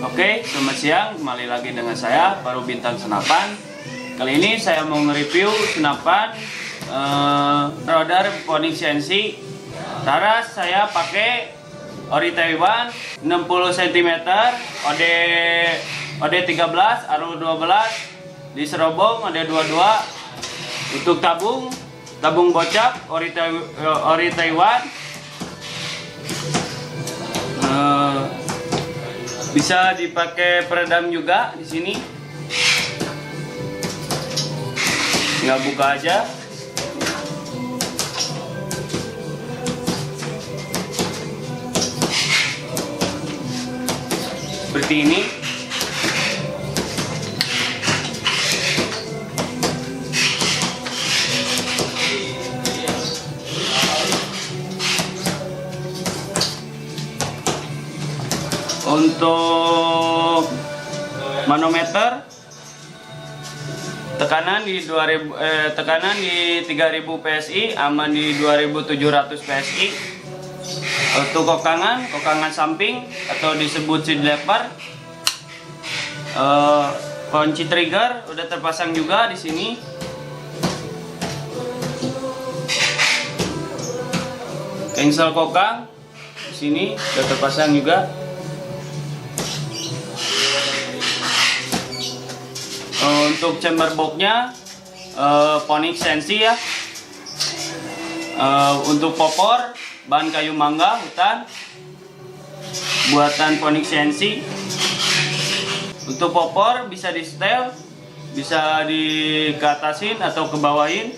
Oke, selamat siang. Kembali lagi dengan saya, Baru Bintang Senapan. Kali ini saya mau nge-review senapan Roder Phoenix CNC. Taras saya pakai ori Taiwan 60 cm, OD13, ARU 12, di serobong ada 22. Untuk tabung bocap ori Taiwan. Bisa dipakai peredam juga di sini. Tinggal buka aja. Seperti ini. Untuk manometer tekanan di 3000 PSI, aman di 2700 PSI. Untuk kokangan samping atau disebut seed lever, kunci trigger udah terpasang juga di sini. Engsel kokang di sini udah terpasang juga. Untuk chamber boxnya Phoenix CNC ya. Untuk popor bahan kayu mangga hutan buatan Phoenix CNC. Untuk popor bisa di setel, bisa dikeatasin atau kebawahin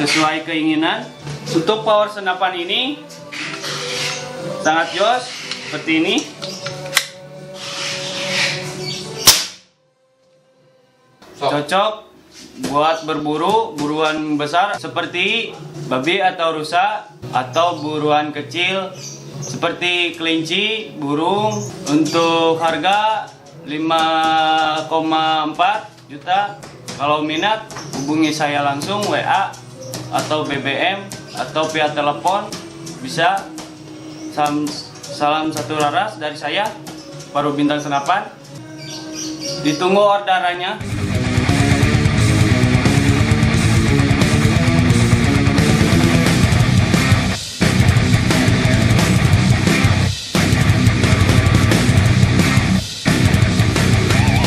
sesuai keinginan. Untuk power senapan ini sangat jos seperti ini. Cocok buat berburu buruan besar seperti babi atau rusa, atau buruan kecil seperti kelinci, burung. Untuk harga 5,4 juta. Kalau minat hubungi saya langsung WA atau BBM atau via telepon bisa. Salam satu laras dari saya, Baru Bintang Senapan. Ditunggu orderannya.